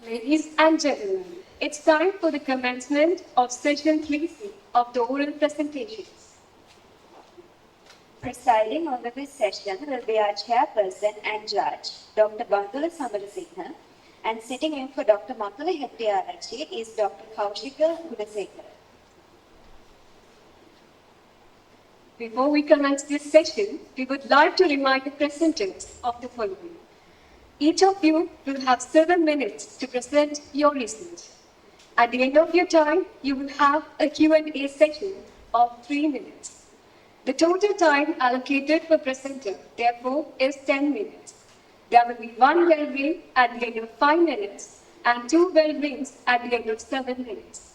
Ladies and gentlemen, it's time for the commencement of session 3C of the oral presentations. Presiding over this session will be our chairperson and judge, Dr. Bandula Samarasinghe, and sitting in for Dr. Makala Hettiarachchi is Dr. Kaushika Gunasekara. Before we commence this session, we would like to remind the presenters of the following. Each of you will have 7 minutes to present your research. At the end of your time, you will have a Q&A session of 3 minutes. The total time allocated per presenter, therefore, is 10 minutes. There will be 1 bell ring at the end of 5 minutes and 2 bell rings at the end of 7 minutes.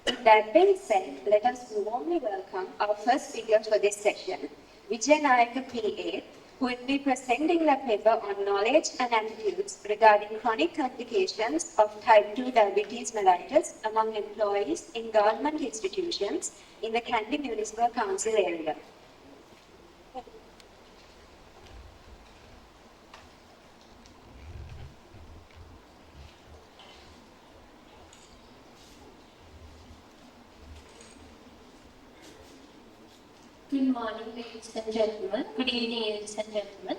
With that being said, let us warmly welcome our first speaker for this session, Vijay Nayaka PA, who will be presenting a paper on knowledge and attitudes regarding chronic complications of type 2 diabetes mellitus among employees in government institutions in the Kandy Municipal Council area. Good morning, ladies and gentlemen. Good evening, ladies and gentlemen.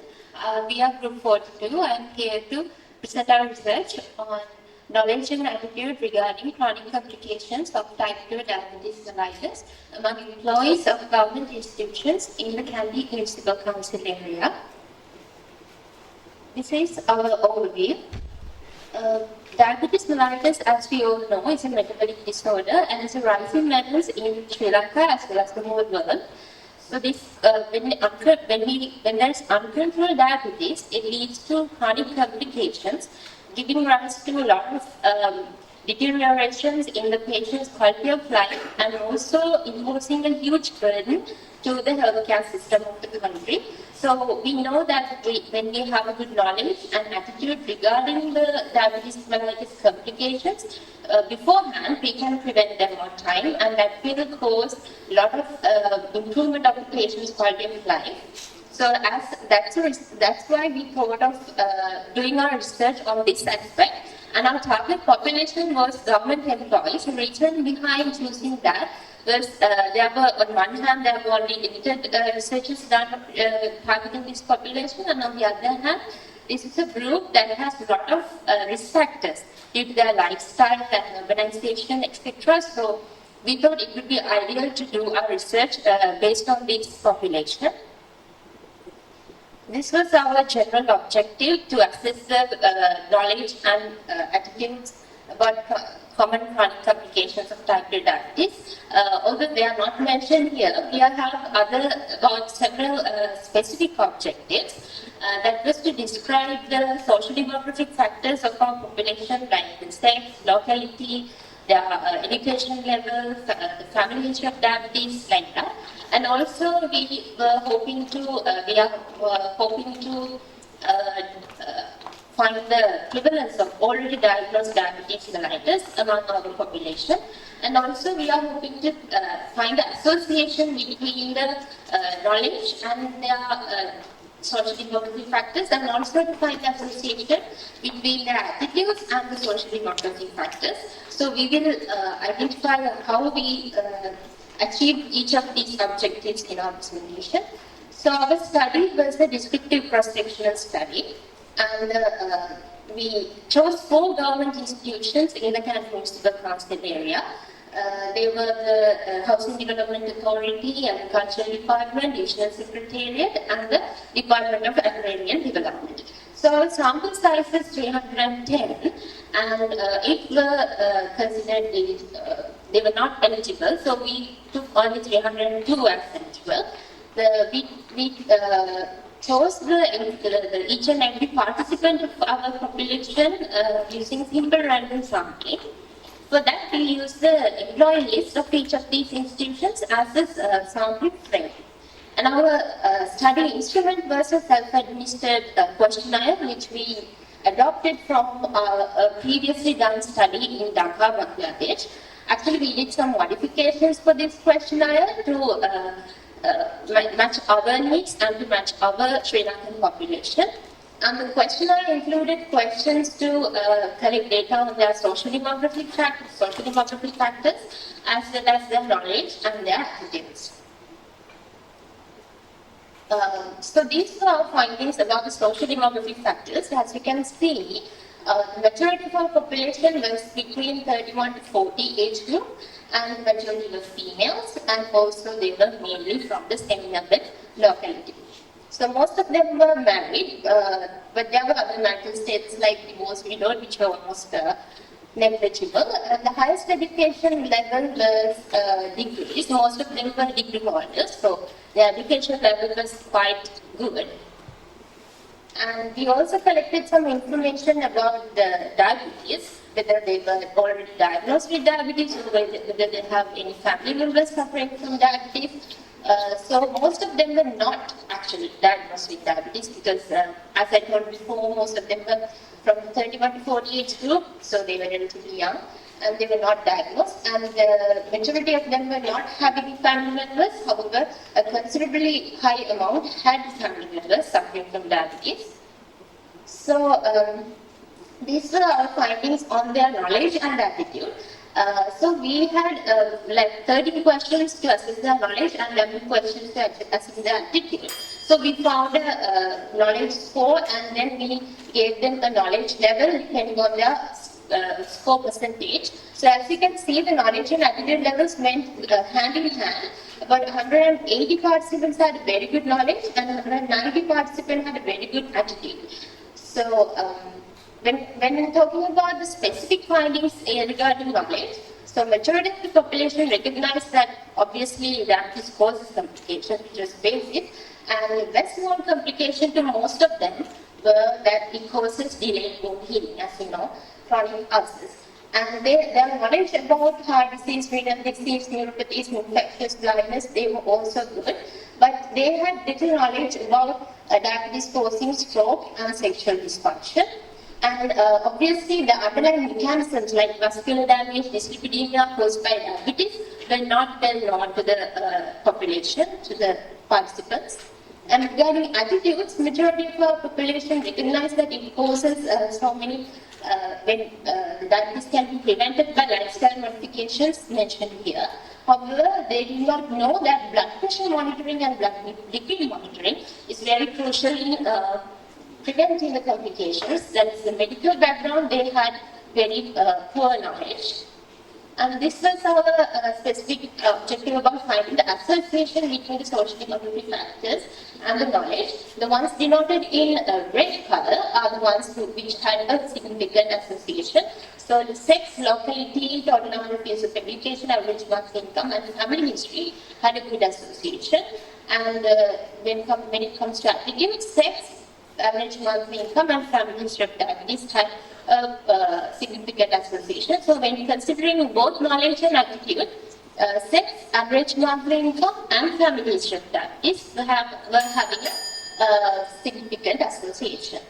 We are Group 42. I am here to present our research on knowledge and attitude regarding chronic complications of type 2 diabetes mellitus among employees of government institutions in the Kandy Municipal Council area. This is our overview. Diabetes mellitus, as we all know, is a metabolic disorder and is a rising levels in Sri Lanka as well as the whole world. So this, when there is uncontrolled diabetes, it leads to chronic complications, giving rise to a lot of deteriorations in the patient's quality of life and also imposing a huge burden to the healthcare system of the country. So we know that when we have a good knowledge and attitude regarding the diabetes mellitus complications, beforehand we can prevent them on time, and that will cause a lot of improvement of the patient's quality of life. So that's why we thought of doing our research on this aspect. And our target population was government employees. The reason behind choosing that was there were, on one hand, there were only limited researches done targeting this population, and on the other hand, this is a group that has a lot of risk factors due to their lifestyle and urbanization, etc. So we thought it would be ideal to do our research based on this population. This was our general objective, to assess the knowledge and attitudes about common chronic complications of type 2 diabetes. Although they are not mentioned here, we have about several specific objectives. That was to describe the social demographic factors of our population, like the sex, locality, their education level, the family history of diabetes, like that. And also we are hoping to find the prevalence of already diagnosed diabetes mellitus among our population. And also we are hoping to find the association between the knowledge and their social demographic factors, and also to find the association between their attitudes and the social demographic factors. So we will identify how we achieve each of these objectives in our presentation. So our study was a descriptive cross-sectional study, and we chose 4 government institutions in the Kandy Municipal Council area. They were the Housing Development Authority, and the Cultural Department, Divisional Secretariat, and the Department of Agrarian Development. So our sample size is 310, and if were considered they were not eligible, so we took only 302 as eligible. We chose each and every participant of our population using simple random sampling. For that, we use the employee list of each of these institutions as a sampling frame. And our study instrument was a self-administered questionnaire, which we adopted from a previously done study in Dhaka, Bangladesh. Actually, we did some modifications for this questionnaire to match our needs and to match our Sri Lankan population. And the questionnaire included questions to collect data on their social demographic factors, as well as their knowledge and their attitudes. So these were our findings about the social demographic factors. As you can see, the majority of our population was between 31 to 40 age group, and the majority were females, and also they were mainly from the semi-urban locality. So most of them were married, but there were other marital states like divorce, widowed, which were almost negligible. And the highest education level was degrees. Most of them were degree holders, so the education level was quite good. And we also collected some information about the diabetes, whether they were already diagnosed with diabetes or whether they have any family members suffering from diabetes. So most of them were not actually diagnosed with diabetes because, as I told before, most of them were from 31 to 40 age group, so they were relatively young, and they were not diagnosed. And the majority of them were not having family members. However, a considerably high amount had family members suffering from diabetes. So these were our findings on their knowledge and attitude. So we had like 13 questions to assess their knowledge and 11 questions to assess their attitude. So we found a knowledge score, and then we gave them a knowledge level depending on their score percentage. So as you can see, the knowledge and attitude levels went hand in hand. About 180 participants had very good knowledge and 190 participants had a very good attitude. So when talking about the specific findings regarding knowledge, so majority of the population recognized that obviously diabetes causes complications, which was basic, and the best known complication to most of them were that it causes delayed wound healing, as you know, chronic ulcers. And their knowledge about heart disease, renal disease, neuropathies, infectious blindness, they were also good, but they had little knowledge about diabetes causing stroke and sexual dysfunction. And obviously, the underlying mechanisms like vascular damage, dyslipidemia caused by diabetes were not well known to the population, to the participants. And regarding attitudes, majority of our population recognize that it causes so many, when diabetes can be prevented by lifestyle modifications mentioned here. However, they do not know that blood pressure monitoring and blood liquid monitoring is very crucial in preventing the complications. That is the medical background, they had very poor knowledge. And this was our specific objective about finding the association between the social demographic factors and the knowledge. The ones denoted in red color are the ones which had a significant association. So the sex, locality, total number of years of education, average monthly income, and family history had a good association. And when it comes to attitude, sex, average monthly income, and family history of diabetes had a significant association. So when considering both knowledge and attitude, sex, average monthly income, and family history of diabetes were having a significant association.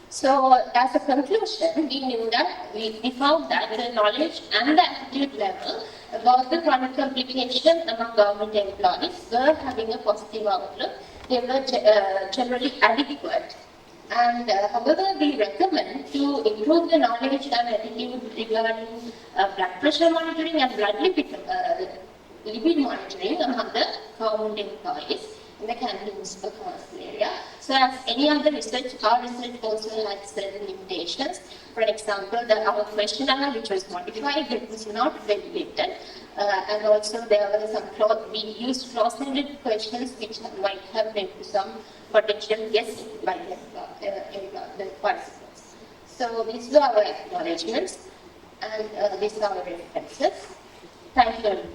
So as a conclusion, we knew that we found that the knowledge and the attitude level about the chronic complication among government employees were having a positive outlook. They were generally adequate. And however, we recommend to improve the knowledge and attitude regarding blood pressure monitoring and blood lipid monitoring among the government employees in the Kandy municipal council area. So as any other research, our research also had certain limitations. For example, our questionnaire, which was modified, it was not validated. And also there were some we used cross-ended questions which might have led to some potential guessing by the participants. So these were our acknowledgements, and these are our references. Thank you very much.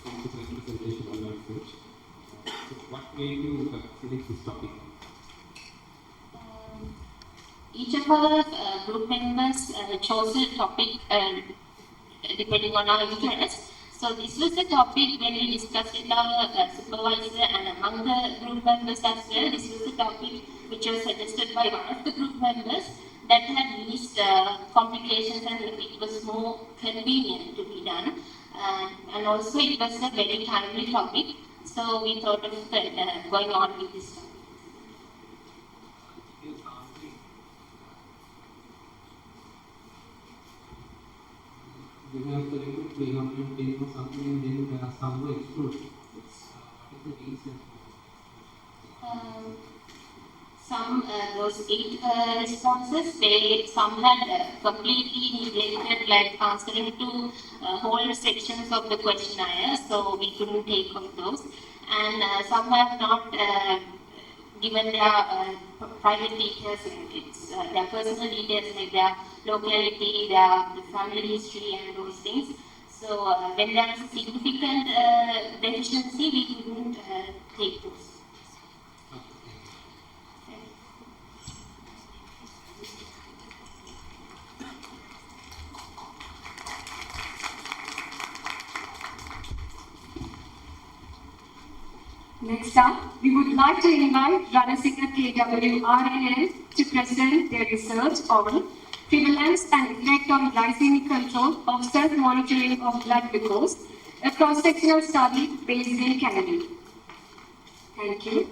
Thank you for the presentation on our research. So what made you select this topic? Each of our group members chose a topic depending on our interest. So this was the topic when we discussed with our supervisor and among the group members as well. This was the topic which was suggested by one of the group members. that had least complications and it was more convenient to be done. And also it was a very timely topic, so we thought of going on with this topic. We have selected 310 or something, and then there are some were excluded. What is the reason? Those 8 responses, some had completely neglected, like answering to whole sections of the questionnaire, so we couldn't take of those. And some have not given their private details, their personal details, like their locality, their family history, and those things. So when there is a significant deficiency, we couldn't take those. Next up, we would like to invite Ranasinghe KWRNL to present their research on prevalence and effect on glycemic control of self-monitoring of blood glucose, a cross-sectional study based in KANDY. Thank you.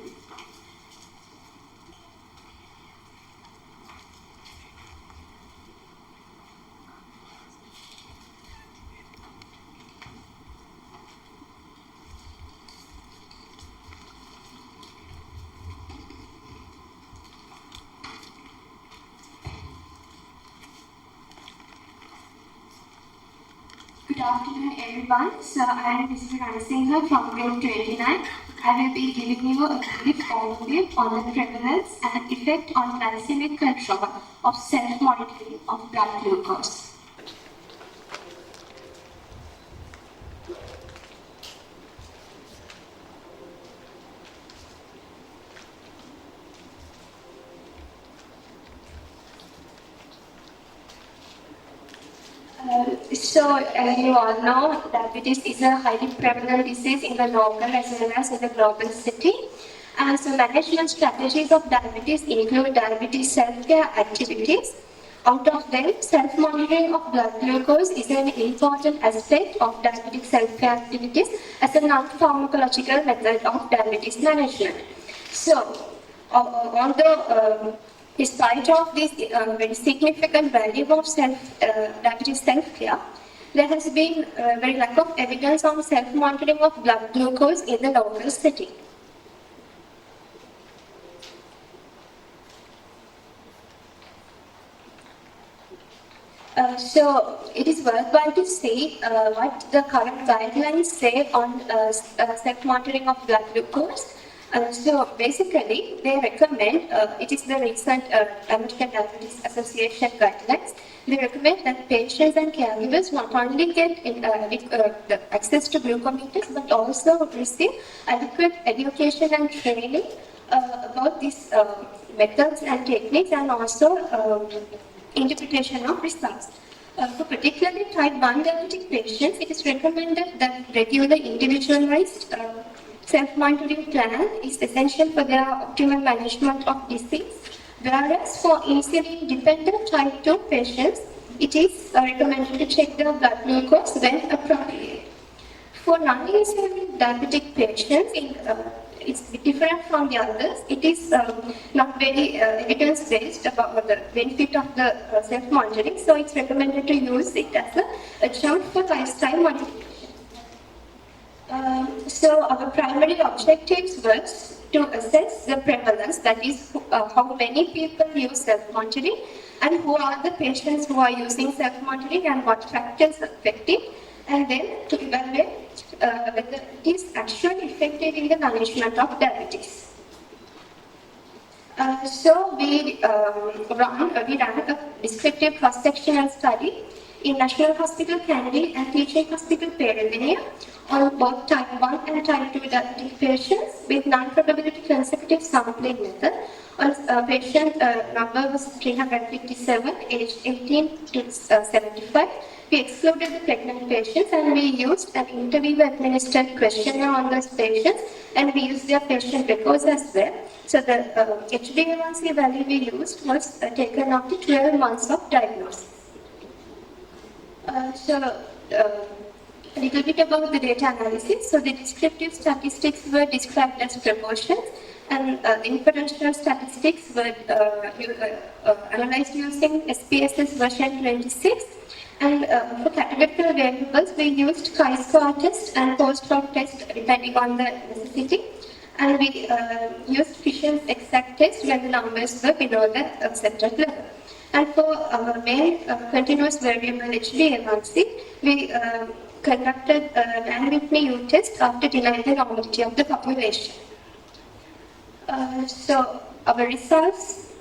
Good afternoon, everyone. So I am Mr. Ranasinghe from Group 29. I will be giving you a brief overview on the prevalence and effect on glycemic control of self-monitoring of blood glucose. So, as you all know, diabetes is a highly prevalent disease in the local as well as in the global setting. And so, management strategies of diabetes include diabetes self-care activities. Out of them, self-monitoring of blood glucose is an important aspect of diabetic self-care activities as a non-pharmacological method of diabetes management. So, although despite of this very significant value of diabetes self-care, there has been very lack of evidence on self-monitoring of blood glucose in the local setting. So it is worthwhile to see what the current guidelines say on self-monitoring of blood glucose. So basically, they recommend, it is the recent American Diabetes Association guidelines, they recommend that patients and caregivers not only get the access to glucometers, but also receive adequate education and training about these methods and techniques, and also interpretation of results. For particularly type 1 diabetic patients, it is recommended that regular individualized self-monitoring plan is essential for their optimal management of disease, whereas for insulin-dependent type 2 patients, it is recommended to check their blood glucose when appropriate. For non-insulin diabetic patients, it's different from the others. It is not very evidence-based about the benefit of the self-monitoring, so it's recommended to use it as a jump for lifestyle modification. So our primary objectives was to assess the prevalence, that is how many people use self-monitoring and who are the patients who are using self-monitoring and what factors affect it, and then to evaluate whether it is actually effective in the management of diabetes. So we ran a descriptive cross-sectional study in National Hospital KANDY and Teaching Hospital PERADENIYA on both type 1 and type 2 diabetic patients with non-probability consecutive sampling method. Patient number was 357, aged 18 to 75, we excluded the pregnant patients and we used an interview-administered questionnaire on those patients, and we used their patient records as well. So the HbA1c value we used was taken after 12 months of diagnosis. A little bit about the data analysis. So the descriptive statistics were described as proportions, and the inferential statistics were analyzed using SPSS version 26. And for categorical variables, we used chi-square test and post-hoc test depending on the necessity. And we used Fisher's exact test when the numbers were below the accepted level. And for our main continuous variable HbA1c, we conducted an Whitney U test after denying the normality of the population. So our results,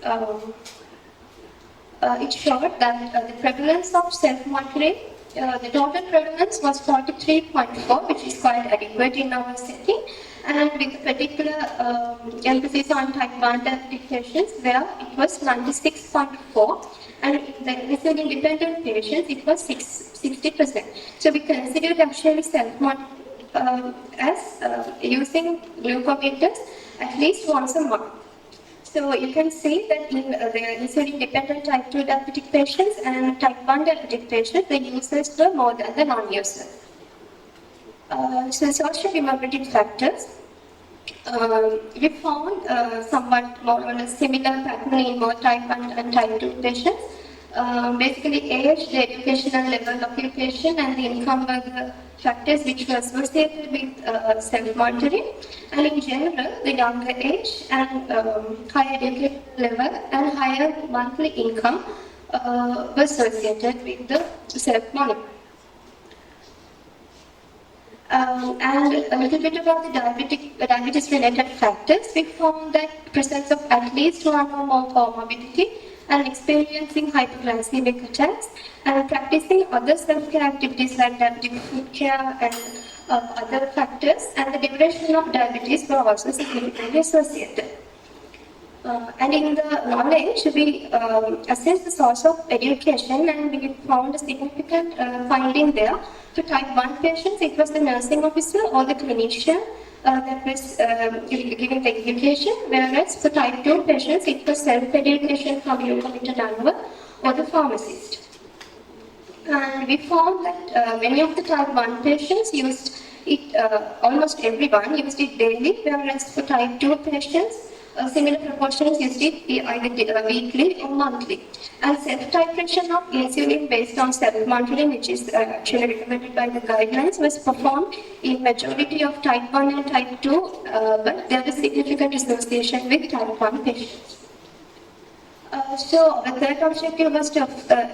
it showed that the prevalence of self-monitoring, the total prevalence was 43.4, which is quite adequate in our setting, and with particular emphasis on type 1 diabetic patients, where it was 96.4, and in the insulin-dependent patients, it was 60%. So we considered actually self-monitoring as using glucometers at least once a month. So you can see that in the insulin-dependent type 2 diabetic patients and type 1 diabetic patients, the users were more than the non-users. So social demographic factors, we found somewhat more or less similar pattern in both type 1 and type 2 patients. Basically age, the educational level of occupation, and the income were the factors which were associated with self-monitoring. And in general, the younger age and higher education level and higher monthly income were associated with the self-monitoring. And a little bit about the diabetes-related factors, we found that presence of at least one or more comorbidity and experiencing hypoglycemic attacks and practicing other self-care activities like diabetic food care and other factors, and the duration of diabetes were also significantly associated. And in the knowledge, we assessed the source of education, and we found a significant finding there. For type 1 patients, it was the nursing officer or the clinician that was giving the education, whereas for type 2 patients, it was self-education from glucometer manual or the pharmacist. And we found that many of the type 1 patients used it, almost everyone used it daily, whereas for type 2 patients, similar proportions used it either weekly or monthly. And self-titration of insulin based on self-monitoring, which is actually recommended by the guidelines, was performed in majority of type 1 and type 2, but there was significant association with type 1 patients. So the third objective was to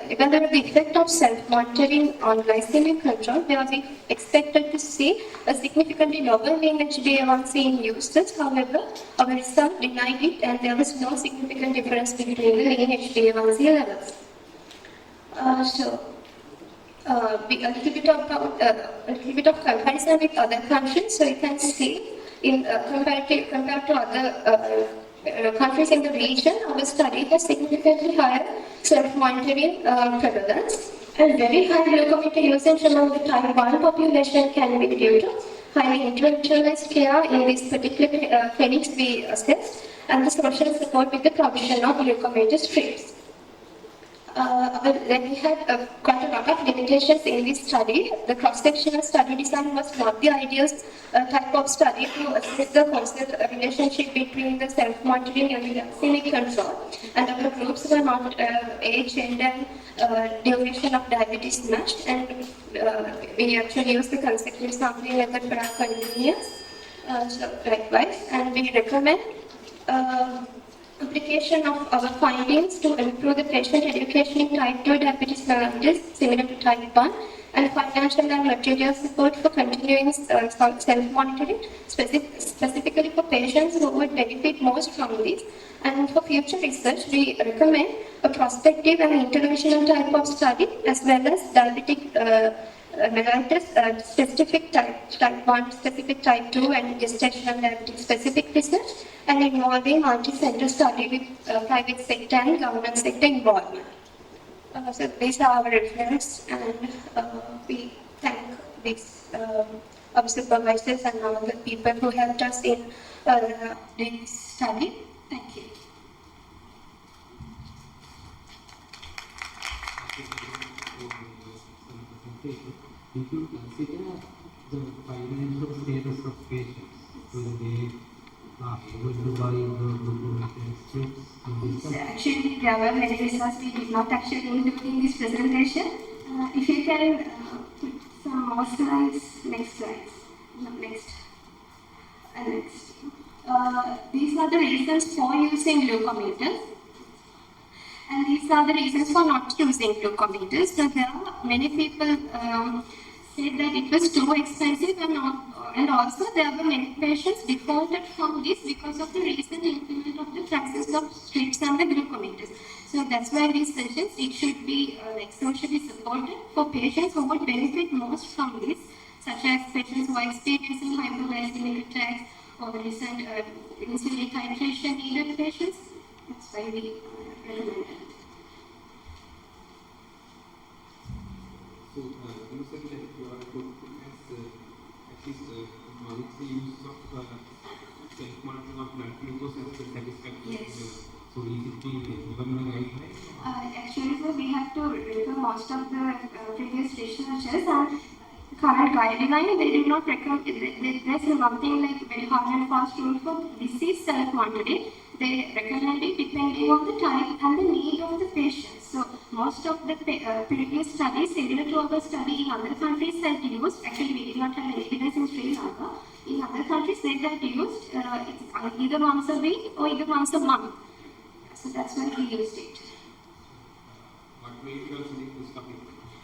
evaluate the effect of self-monitoring on glycemic control, where we expected to see a significantly lower mean HbA1c in users. However, our result denied it, and there was no significant difference between the mean HbA1c levels. A little bit of comparison with other countries. So you can see in compared to other countries in the region, our study has significantly higher self-monitoring prevalence, and very high glucometer usage among the type 1 population can be due to highly individualized care in these particular clinics we assessed, and the social support with the provision of glucometer strips. Then we had quite a lot of limitations in this study. The cross-sectional study design was not the ideal type of study to assess the causal relationship between the self-monitoring and the glycemic control. And our groups were not age, gender, and duration of diabetes matched. And we actually used the consecutive sampling method for our convenience. So likewise, and we recommend application of our findings to improve the patient education in type 2 diabetes mellitus similar to type 1, and financial and material support for continuing self-monitoring, specifically for patients who would benefit most from this. And for future research, we recommend a prospective and interventional type of study, as well as diabetic mellitus specific type 1, specific type 2, and gestational diabetic specific research, and involving multi-center study with private sector and government sector involvement. So these are our referrals, and we thank these our supervisors and all the people who helped us in this study. Thank you. If you consider the financial status of patients, will they are able to buy the documented strips in this? Actually, there were many results we did not actually include in this presentation. If you can put some more slides, next slides, no, next, and next. These are the reasons for using glucometers. And these are the reasons for not using glucometers. So there are many people said that it was too expensive, and also there were many patients defaulted from this because of the recent implement of the prices of strips and the glucometers. So that's why these sessions, it should be socially supported for patients who would benefit most from this, such as patients who are experiencing hypoglycemic attacks or recent insulin titration needed patients. That's why we recommend it. So, you said that you are going to at least monthly use of self-monitoring of blood glucose as a satisfactory. Yes. So, is it being given the guidelines? Actually, sir, we have to refer most of the previous researchers, and current guideline, they do not recommend, there's nothing like very hard and fast rule for disease self-monitoring. They recommend it depending on the type and the need of the patient. So most of the previous studies, similar to our study in other countries, had used, actually we did not have any evidence in Sri Lanka, in other countries they had used either once a week or either once a month. So that's why we used it. What made you select this topic?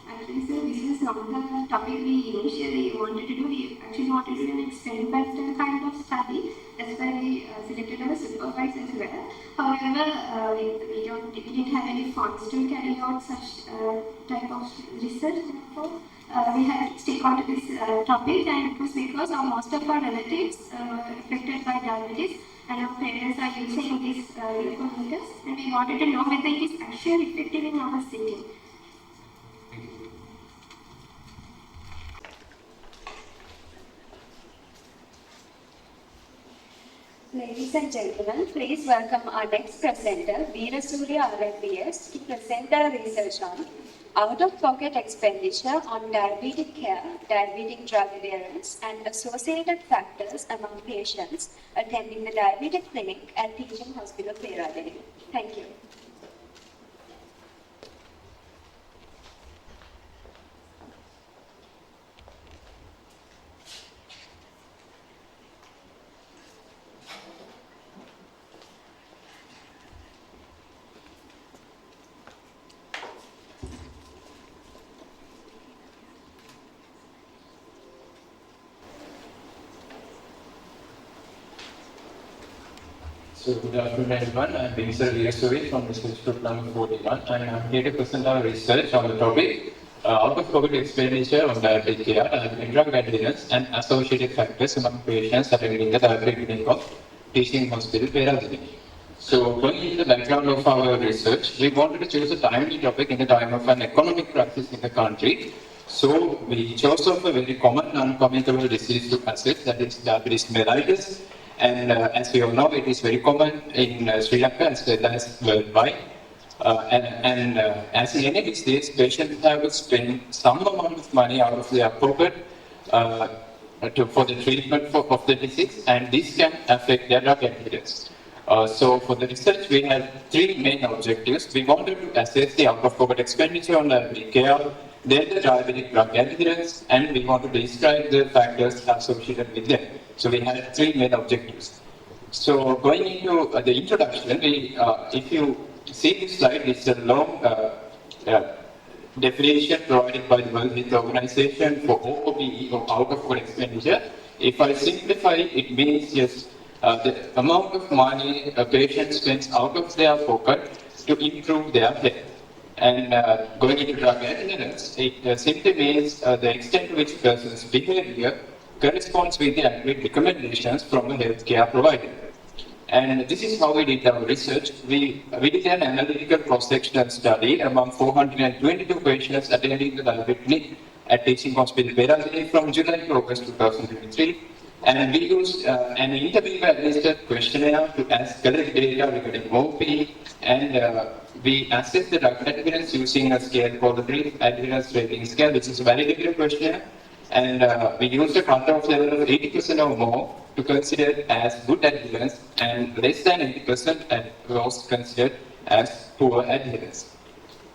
Actually, sir, this is not the topic we initially wanted to do. We actually wanted to do an experimental kind of study. That's why we selected our supervisor as well. However, we didn't have any funds to carry out such type of research. Therefore, we had to stick on to this topic, and it was because most of our relatives affected by diabetes, and our parents are using these glucometers, and we wanted to know whether it is actually effective in our setting. Ladies and gentlemen, please welcome our next presenter, Veerasurya RMBS, to present their research on out-of-pocket expenditure on diabetic care, diabetic drug adherence, and associated factors among patients attending the diabetic clinic at Teaching Hospital, PERADENIYA. Thank you. So good afternoon everyone, I am Veerasurya from research group number 41, and I am here to present our research on the topic out-of-pocket expenditure on diabetic care, drug adherence and associated factors among patients attending the diabetic clinic of Teaching Hospital, PERADENIYA. So going into the background of our research, we wanted to choose a timely topic in the time of an economic crisis in the country. So we chose of a very common non-communicable disease to assess, that is diabetes mellitus. And as we all know, it is very common in Sri Lanka as well as worldwide. As in any disease, patients have to spend some amount of money out of their pocket for the treatment of the disease, and this can affect their drug adherence. So for the research, we had three main objectives. We wanted to assess the out-of-pocket expenditure on diabetic care, then the diabetic drug adherence, and we want to describe the factors associated with them. So we had three main objectives. So going into the introduction, if you see this slide, it's a long definition provided by the World Health Organization for OOPE, or out-of-pocket expenditure. If I simplify it, it means just the amount of money a patient spends out of their pocket to improve their health. And going into drug adherence, it simply means the extent to which a person's behavior corresponds with the agreed recommendations from a healthcare provider. And this is how we did our research. We did an analytical cross-sectional study among 422 patients attending the diabetic at Teaching Hospital PERADENIYA from July to August 2023. And we used an interview-administered questionnaire to collect data regarding OOPE, and we assessed the drug adherence using a scale called the Brief Adherence Rating Scale, which is a validated questionnaire. And we used a cutoff level of 80% or more to consider it as good adherence, and less than 80% was considered as poor adherence.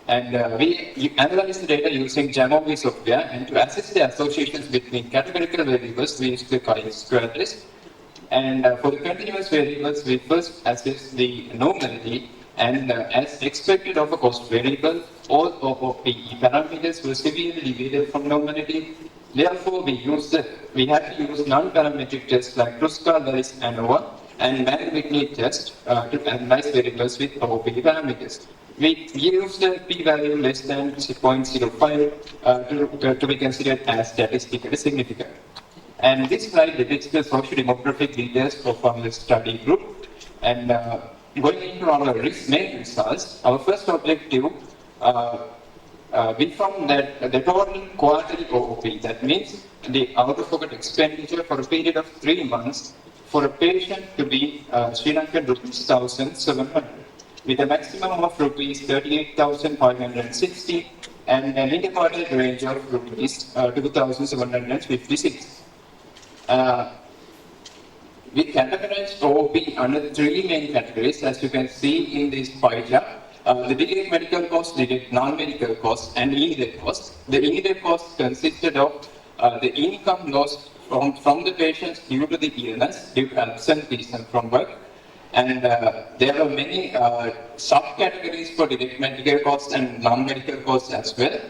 And we analyzed the data using Jamovi software, and to assess the associations between categorical variables, we used the chi-square test. And for the continuous variables, we first assessed the normality, and as expected of a cost variable, all OOPE parameters were severely deviated from normality. Therefore, we had to use non-parametric tests like Kruskal, Lewis, and ANOVA, and Mann-Whitney test to analyze variables with OOPE parameters. We used a p-value less than 0.05 to be considered as statistically significant. And this slide depicts the socio-demographic details of our study group. And going into our main results, our first objective, we found that the total quarterly OOP, that means the out-of-pocket expenditure for a period of 3 months for a patient to be Sri Lankan rupees 1,700, with a maximum of rupees 38,560 and an interquartile range of rupees 2,756. We categorized OOP under 3 main categories, as you can see in this pie chart. The direct medical cost, direct non-medical cost, and immediate cost. The immediate cost consisted of the income lost from the patients due to the illness, due to absenteeism from work. And there are many subcategories for direct medical costs and non-medical costs as well.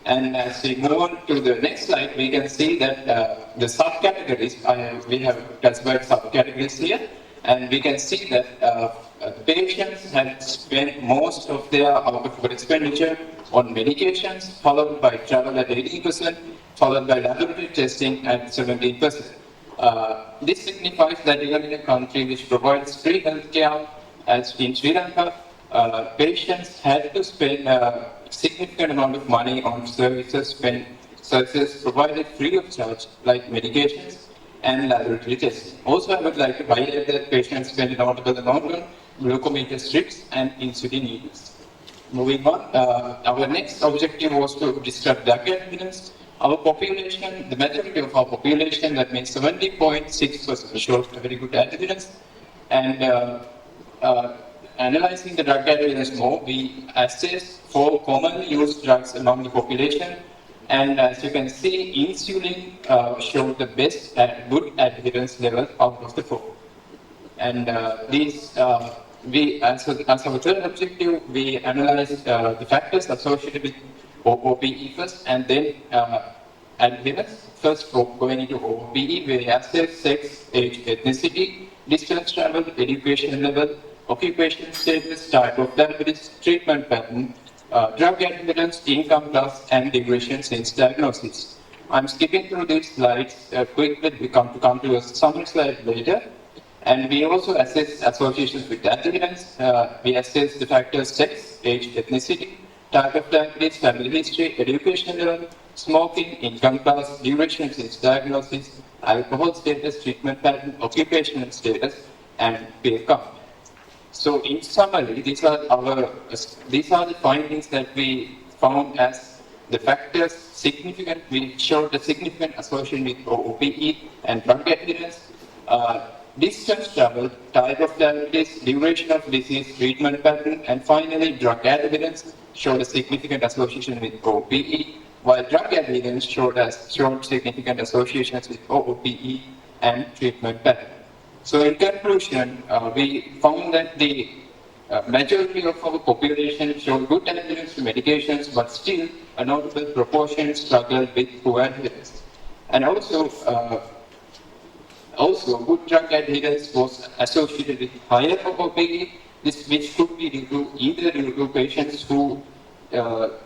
And as we move on to the next slide, we can see that the subcategories, we have classified subcategories here, and we can see that patients had spent most of their out-of-pocket expenditure on medications, followed by travel at 18%, followed by laboratory testing at 17%. This signifies that even in a country which provides free healthcare, as in Sri Lanka, patients had to spend a significant amount of money on services provided free of charge, like medications and laboratory testing. Also, I would like to highlight that patients spend an notable amount on glucometer strips and insulin needles. Moving on, our next objective was to describe drug adherence. Our population, the majority of our population, that means 70.6%, showed very good adherence. And analyzing the drug adherence more, we assessed 4 commonly used drugs among the population. And as you can see, insulin showed the best good adherence level out of the 4. And as our third objective, we analyzed the factors associated with OOPE first, and then adherence. First, going into OOPE, we assess sex, age, ethnicity, distance travel, education level, occupation status, type of diabetes, treatment pattern, drug adherence, income class, and duration since diagnosis. I'm skipping through these slides quickly. We come to a summary slide later. And we also assess associations with adherence. We assess the factors sex, age, ethnicity, type of diabetes, family history, education level, smoking, income class, duration since diagnosis, alcohol status, treatment pattern, occupational status, and peer count. So in summary, these are the findings that we found as the factors significant. We showed a significant association with OOPE and drug adherence. Distance travel, type of diabetes, duration of disease, treatment pattern, and finally drug adherence showed a significant association with OOPE, while drug adherence showed significant associations with OOPE and treatment pattern. So in conclusion, we found that the majority of our population showed good adherence to medications, but still a notable proportion struggled with poor adherence. And also, good drug adherence was associated with higher OOPE, which could be either due to patients who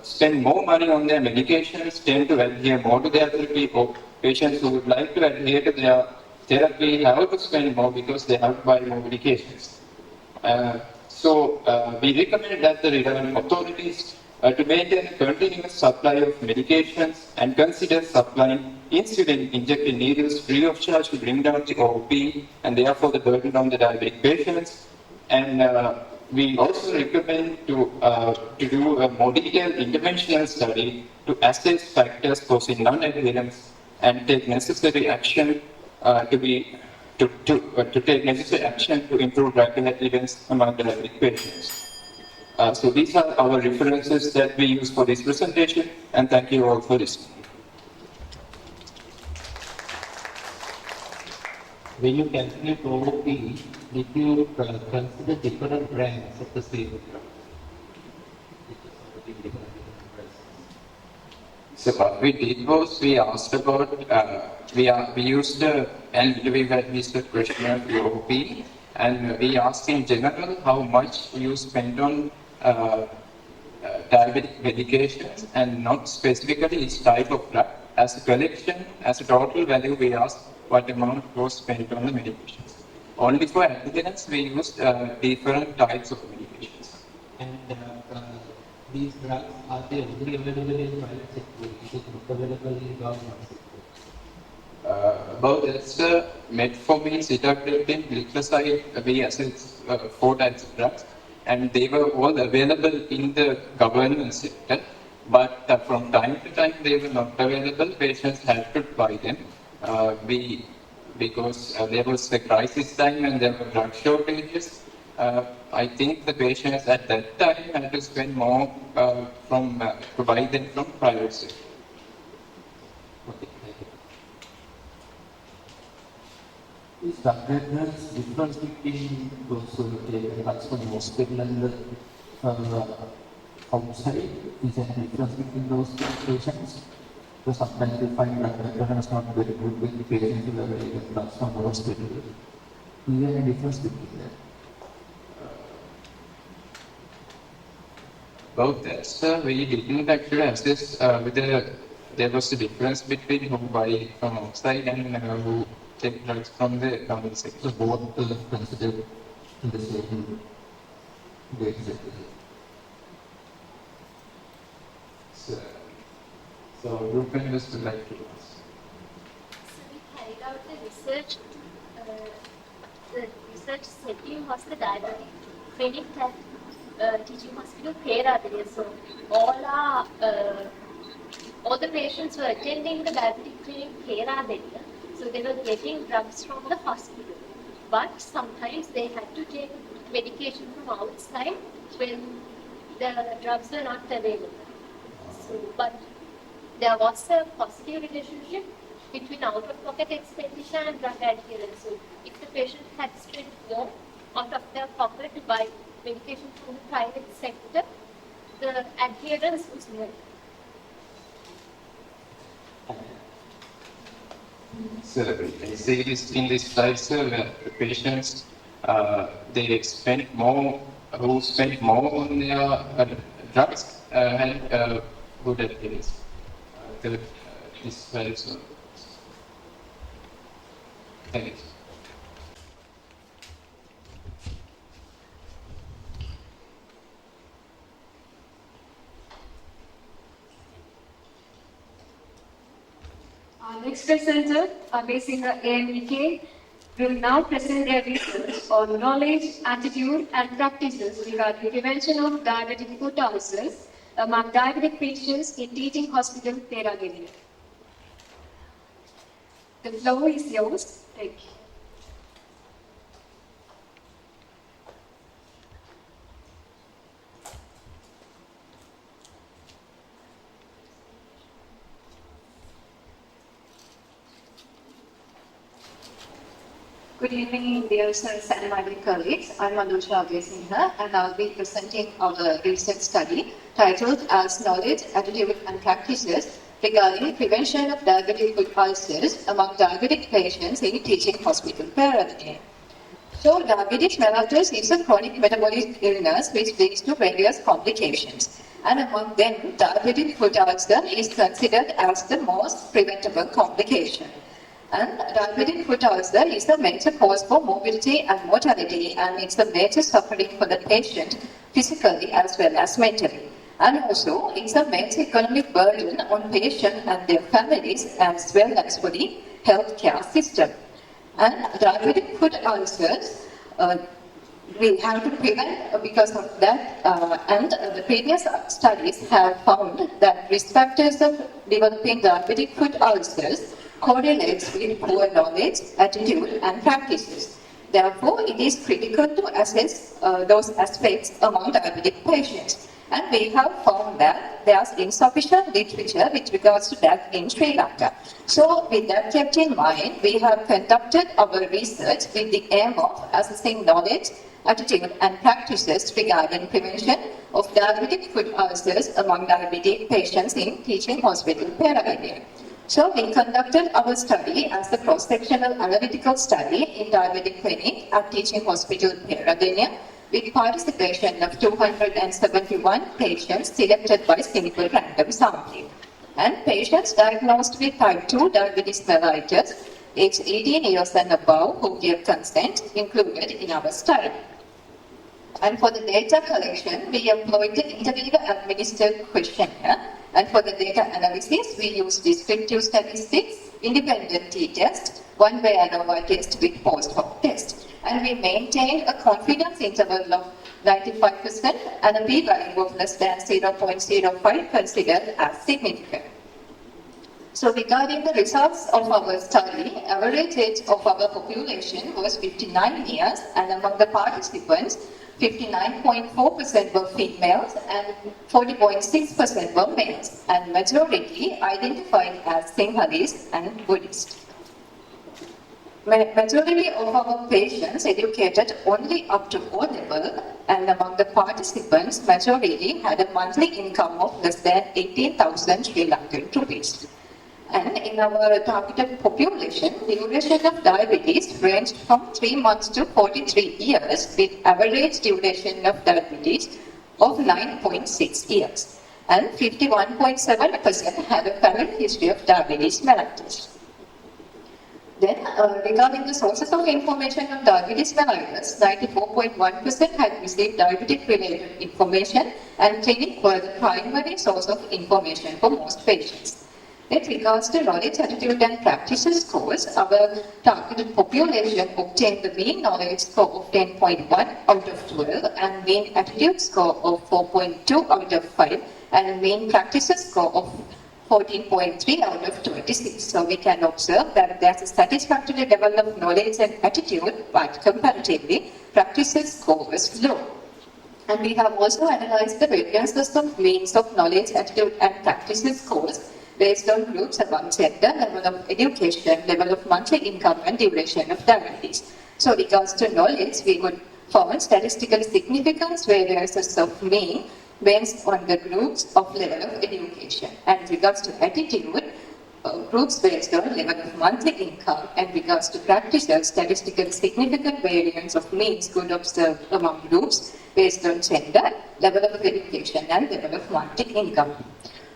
spend more money on their medications, tend to adhere more to their therapy, or patients who would like to adhere to their therapy have to spend more because they have to buy more medications. We recommend that the relevant authorities to maintain a continuous supply of medications and consider supplying insulin injected needles free of charge to bring down the OOPE and therefore the burden on the diabetic patients. And we also recommend to do a more detailed interventional study to assess factors causing non-adherence and take necessary action to take necessary action to improve drug adherence among diabetic patients. So these are our references that we use for this presentation, and thank you all for listening. When you calculate OOP, did you consider different brands of the same drug? So what we did was we asked about, we used an interview-based questionnaire for OOP, and we asked in general how much you spend on diabetic medications and not specifically each type of drug. As a collection, as a total value, we asked what amount was spent on the medications. Only for adherence, we used different types of medications. And these drugs, are they only available in private sector? Is it not available in government sector? About that, metformin, sitagliptin, glycoside, we assessed 4 types of drugs, and they were all available in the government sector, but from time to time they were not available. Patients had to buy them. Because there was a crisis time and there were drug shortages, I think the patients at that time had to spend more to buy them from private sector. Okay, thank you. Is drug adherence difference between those drugs from hospital and outside? Is there a difference between those patients? So sometimes we find drug adherence not very good with the patients who are taking drugs from the hospital. Is there a difference between that? About that, we didn't actually assess whether there was a difference between who buy from outside and who take drugs from the government sector. So both considered in the same way. So, Rupen would like to ask. So we carried out the research setting was the diabetic clinic at teaching hospital PERADENIYA. So all the patients were attending the diabetic clinic PERADENIYA. So they were getting drugs from the hospital. But sometimes they had to take medication from outside when the drugs were not available. So, but there was a positive relationship between out-of-pocket expenditure and drug adherence. So if the patient had spent more out of their pocket to buy medication from the private sector, the adherence was more. So, I see this in this slide, sir, where the patients, they spend more, who spend more on their drugs had good adherence. This slide, so. Thank you. Our next presenter, Abesinga AMEK, will now present their research on knowledge, attitude, and practices regarding prevention of diabetic foot ulcers among diabetic patients in teaching hospital PERADENIYA. The floor is yours. Thank you. Good evening, dear sirs and my dear colleagues. I'm Madhusha Abesinga, and I'll be presenting our research study titled as Knowledge, Attitude and Practices regarding prevention of diabetic foot ulcers among diabetic patients in teaching hospital PERADENIYA. So, diabetes mellitus is a chronic metabolic illness which leads to various complications, and among them, diabetic foot ulcer is considered as the most preventable complication. And diabetic foot ulcer is a major cause for morbidity and mortality, and it's a major suffering for the patient physically as well as mentally. And also, it's a major economic burden on patients and their families as well as for the healthcare system. And diabetic foot ulcers, we have to prevent because of that, and the previous studies have found that risk factors of developing diabetic foot ulcers correlates with poor knowledge, attitude and practices. Therefore, it is critical to assess those aspects among diabetic patients. And we have found that there is insufficient literature with regards to that in Sri Lanka. So, with that kept in mind, we have conducted our research with the aim of assessing knowledge, attitude and practices regarding prevention of diabetic foot ulcers among diabetic patients in Teaching Hospital PERADENIYA. So, we conducted our study as a cross-sectional analytical study in diabetic clinic at Teaching Hospital PERADENIYA with participation of 271 patients selected by simple random sampling. And patients diagnosed with type 2 diabetes mellitus, aged 18 years and above, who gave consent, included in our study. And for the data collection, we employed the interviewer-administered questionnaire. And for the data analysis, we used descriptive statistics, independent t-test, one-way ANOVA test with post-hoc test. And we maintained a confidence interval of 95% and a p-value of less than 0.05 considered as significant. So regarding the results of our study, average age of our population was 59 years, and among the participants, 59.4% were females and 40.6% were males, and majority identified as Sinhalese and Buddhist. Majority of our patients educated only up to O level, and among the participants, majority had a monthly income of less than 18,000 Sri Lankan rupees. And in our targeted population, the duration of diabetes ranged from 3 months to 43 years, with average duration of diabetes of 9.6 years. And 51.7% had a family history of diabetes mellitus. Then, regarding the sources of information on diabetes mellitus, 94.1% had received diabetic-related information, and clinic were the primary source of information for most patients. With regards to knowledge, attitude and practices scores, our targeted population obtained the mean knowledge score of 10.1 out of 12 and mean attitude score of 4.2 out of 5 and mean practices score of 14.3 out of 26. So we can observe that there's a satisfactory level of knowledge and attitude, but comparatively, practices score was low. And we have also analyzed the variances of means of knowledge, attitude and practices scores based on groups among gender, level of education, level of monthly income and duration of diabetes. So regards to knowledge, we would find statistical significance variances of mean based on the groups of level of education. And regards to attitude, groups based on level of monthly income, and regards to practices, statistical significant variance of means could observe among groups based on gender, level of education and level of monthly income.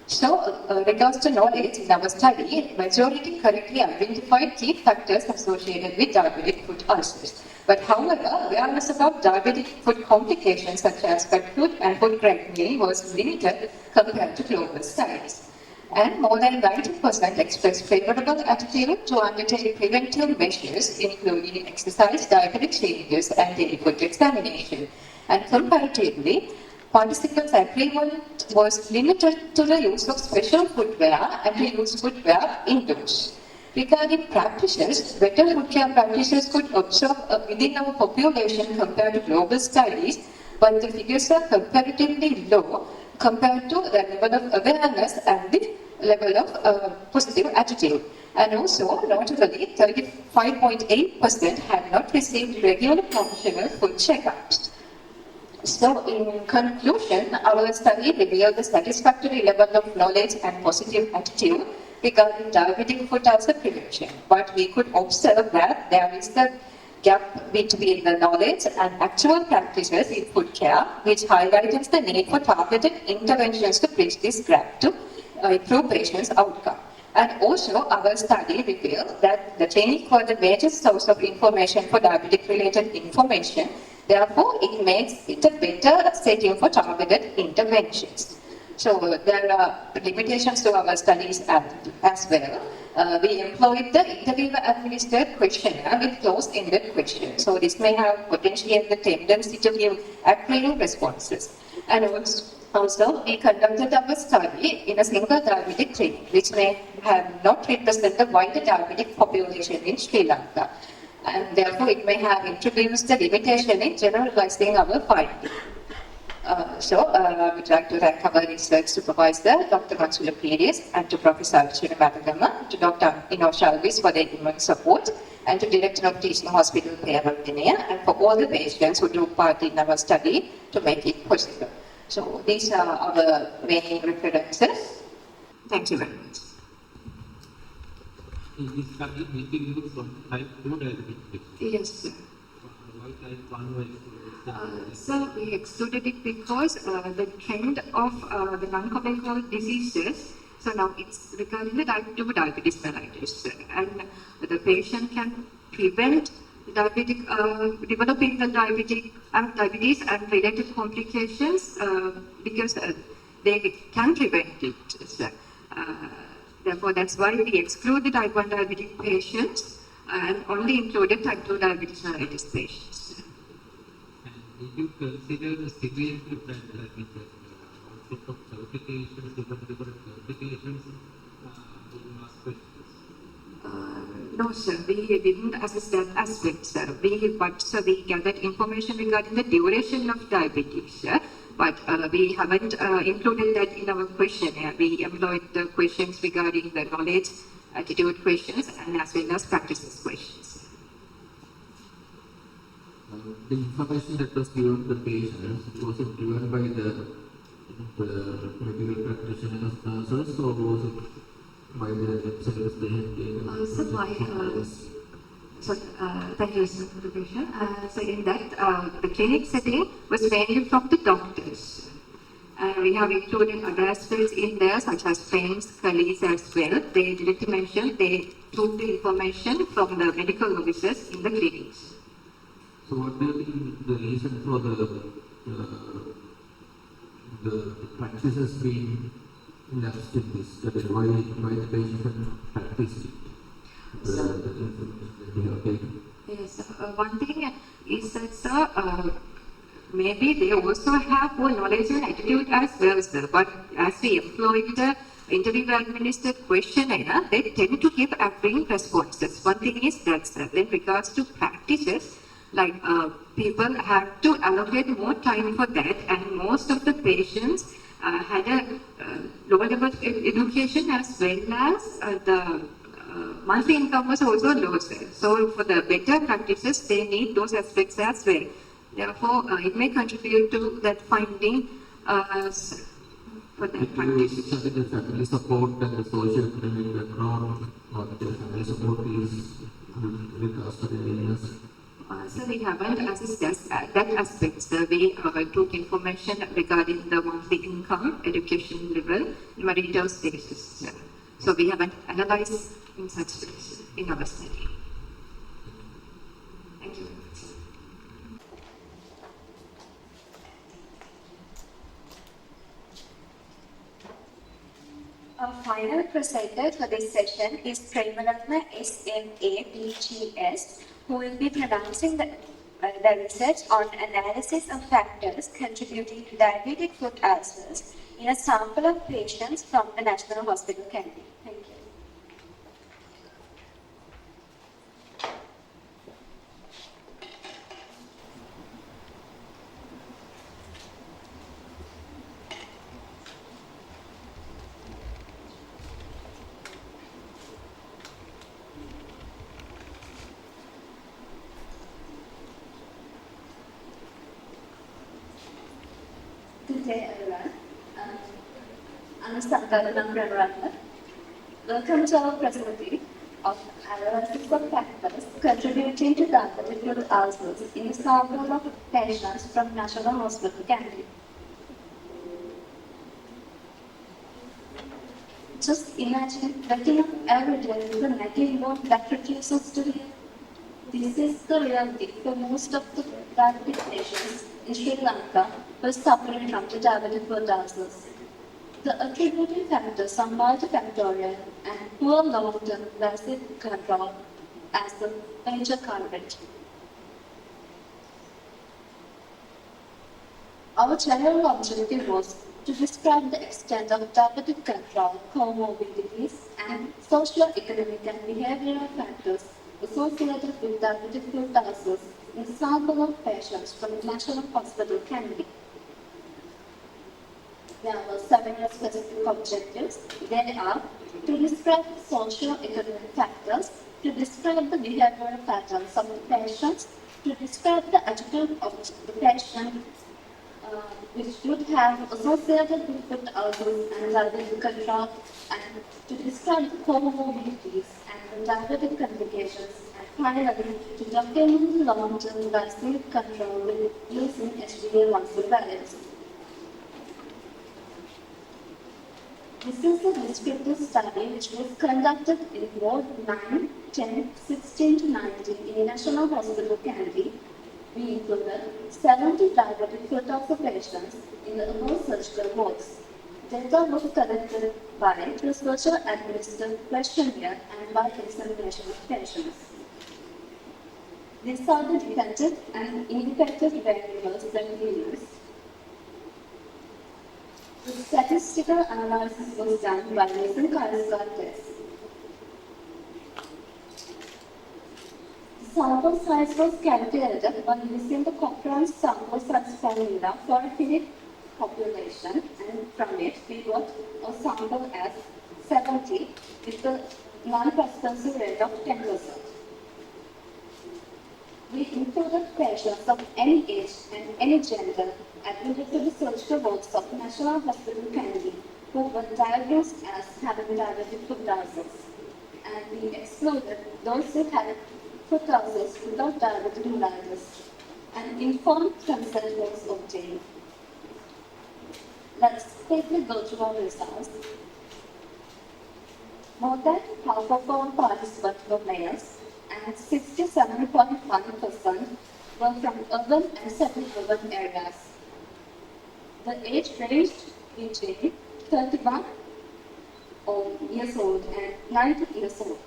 So, regards to knowledge, in our study, majority correctly identified key factors associated with diabetic foot ulcers. But however, awareness about diabetic foot complications such as fat foot and foot cramping was limited compared to global studies. And more than 90% expressed favorable attitude to undertake preventive measures, including exercise, dietary changes, and daily foot examination. And comparatively, participants' agreement was limited to the use of special footwear and to use footwear indoors. Regarding practices, better foot care practices could observe within our population compared to global studies, but the figures are comparatively low compared to the level of awareness and the level of positive attitude. And also, notably, 35.8% had not received regular professional foot checkups. So, in conclusion, our study revealed the satisfactory level of knowledge and positive attitude regarding diabetic foot ulcer prevention. But we could observe that there is a gap between the knowledge and actual practices in foot care, which highlights the need for targeted interventions to bridge this gap to improve patients' outcome. And also, our study reveals that the clinic was the major source of information for diabetic-related information. Therefore, it makes it a better setting for targeted interventions. So, there are limitations to our studies as well. We employed the interviewer-administered questionnaire with closed-ended questions. So, this may have potentially the tendency to give agreeing responses. And also, we conducted our study in a single diabetic clinic, which may have not represented the wider diabetic population in Sri Lanka. And therefore, it may have introduced a limitation in generalizing our findings. I would like to thank our research supervisor, Dr. Mansula Pires, and to Professor Archana Matagama, to Dr. Inosha Alvis for their immense support, and to Director of Teaching Hospital, PERADENIYA, and for all the patients who took part in our study to make it possible. So these are our main references. Thank you very much. In this study, making use from type 2 diabetes. Yes, sir. Why type 1 was So we excluded it because the trend of the non-communicable diseases, so now it's regarding the type 2 diabetes mellitus, and the patient can prevent diabetic, developing the diabetes and related complications because they can prevent it. So, therefore, that's why we exclude the type 1 diabetic patients and only included type 2 diabetes mellitus patients. Did you consider the severity of that diabetes? What sort of certifications, different certifications in last questions? No, sir, we didn't assess that aspect, sir. We gathered information regarding the duration of diabetes, sir, but we haven't included that in our questionnaire. We employed the questions regarding the knowledge, attitude questions, and as well as practices questions. The information that was given to the patients, was it given by the medical practitioners, nurses, or was it by the websites they had taken? Thank you, sir, for the question. So in that, the clinic setting was mainly from the doctors. We have included other aspects in there, such as friends, colleagues as well. They directly mentioned they took the information from the medical officers in the clinics. So what do you think the reason for the practices being lapsed in this? That is why the patient can practice it? The information that they have taken. Yes, one thing is that, sir, maybe they also have more knowledge and attitude as well, sir. But as we employ the interview-administered questionnaire, they tend to give agreeing responses. One thing is that, sir, in regards to practices, like people have to allocate more time for that, and most of the patients had a lower level of education as well as the monthly income was also low. So for the better practices, they need those aspects as well. Therefore, it may contribute to that finding for that practice. The family support and the social economic background, or the family support is with regards to the illness. So we haven't assessed that aspect. So we took information regarding the monthly income, education level, marital status. So we haven't analyzed in such ways in our study. Thank you. Our final presenter for this session is Prevalence SMAPGS, who will be pronouncing the research on analysis of factors contributing to diabetic foot ulcers in a sample of patients from the National Hospital, Kandy. Thank you. Good day, everyone. I'm Sankarana Prevalence. Welcome to our presentation of analysis of factors contributing to diabetic foot ulcers in a sample of patients from National Hospital, Kandy. Just imagine waking up every day with a nagging bone that refuses to heal. This is the reality for most of the diabetic patients in Sri Lanka who are suffering from the diabetic foot ulcers. The attributing factors are multifactorial and poor long-term glycemic control as the major culprit. Our general objective was to describe the extent of diabetic control, comorbidities, and socio-economic and behavioral factors associated with diabetic foot ulcers in a sample of patients from the National Hospital, KANDY. There were several specific objectives. They are to describe the socio-economic factors, to describe the behavioral patterns of the patients, to describe the attitude of the patient which would have associated with foot ulcers and diabetic control, and to describe the comorbidities and the diabetic complications, and finally to document the long-term glycemic control with using HbA1c prevalence. This is a descriptive study which was conducted in Ward 9, 10, 16 to 19 in National Hospital, KANDY. We included 70 diabetic foot ulcer patients in the above surgical wards. Data was collected by researcher-administered questionnaire and by examination of patients. These are the dependent and independent variables that we used. The statistical analysis was done by using chi-square test. The sample size was calculated by using the Cochran sample size formula for a finite population, and from it we got a sample as 70 with a non-prosperity rate of 10%. We included patients of any age and any gender admitted to the surgical wards of National Hospital, KANDY, who were diagnosed as having diabetic foot ulcers, and we excluded those who had foot ulcers without diabetic mellitus, and informed consent was obtained. Let's quickly go through our results. More than half of our participants were males, and 67.1% were from urban and semi-urban areas. The age ranged between 31 years old and 90 years old,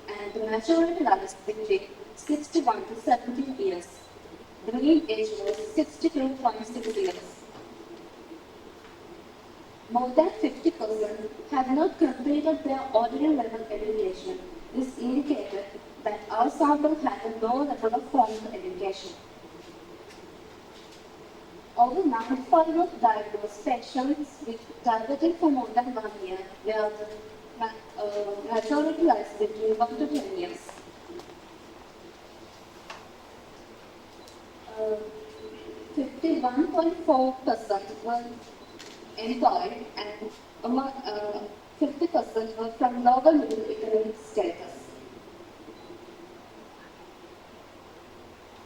and the majority lies between 61 to 70 years. The mean age was 62.6 years. More than 50% had not completed their ordinary level education. This indicated that our sample had a low level of formal education. Over 95% of diagnosed patients with diabetes for more than 1 year, where the majority lies between 1 to 10 years. 51.4% were employed, and 50% were from lower middle economic status.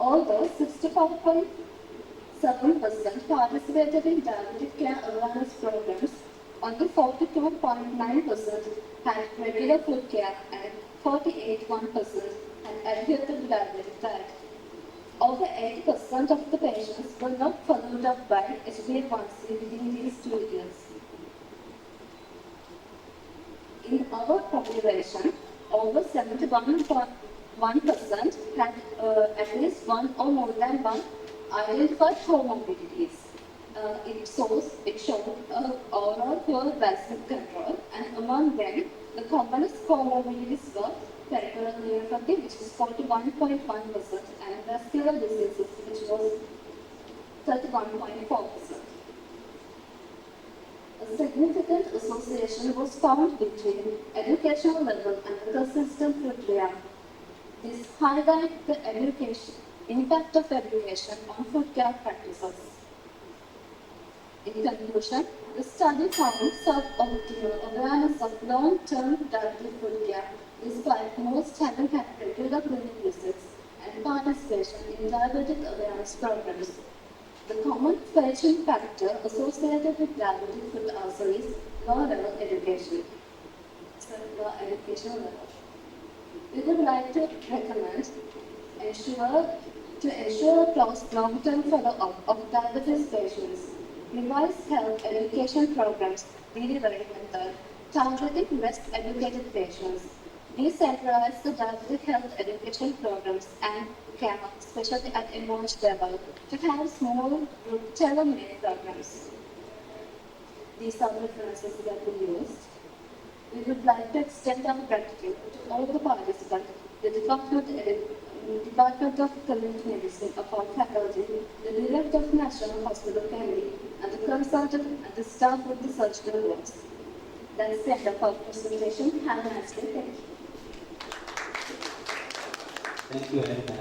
Although 65.7% participated in diabetic care awareness programs, only 42.9% had regular food care and 48.1% had adhered to the diabetic diet. Over 80% of the patients were not followed up by HbA1c within these 2 years. In our population, over 71.1% had at least one or more than one identified comorbidities. It showed overall poor glycemic control, and among them, the commonest comorbidities were peripheral neuropathy, which is 41.1%, and vascular diseases, which was 31.4%. A significant association was found between educational level and persistent food rehab. This highlights the impact of education on food care practices. In conclusion, the study found suboptimal awareness of long-term diabetic food care despite most having had regular clinic visits and participation in diabetic awareness programs. The common patient factor associated with diabetic foot ulcer is low-level education. the educational level. We would like to recommend to ensure close long-term follow-up of diabetes patients, revise health education programs delivery method targeting best educated patients, decentralize the diabetic health education programs and care, especially at emerged level, to have small group tailor-made programs. These are the references that we used. We would like to extend our gratitude to all the participants, the Department of Community Medicine of our faculty, the Director of National Hospital KANDY, and the consultant and the staff of the surgical wards. That's the end of our presentation. Have a nice day. Thank you. Thank you, Anna.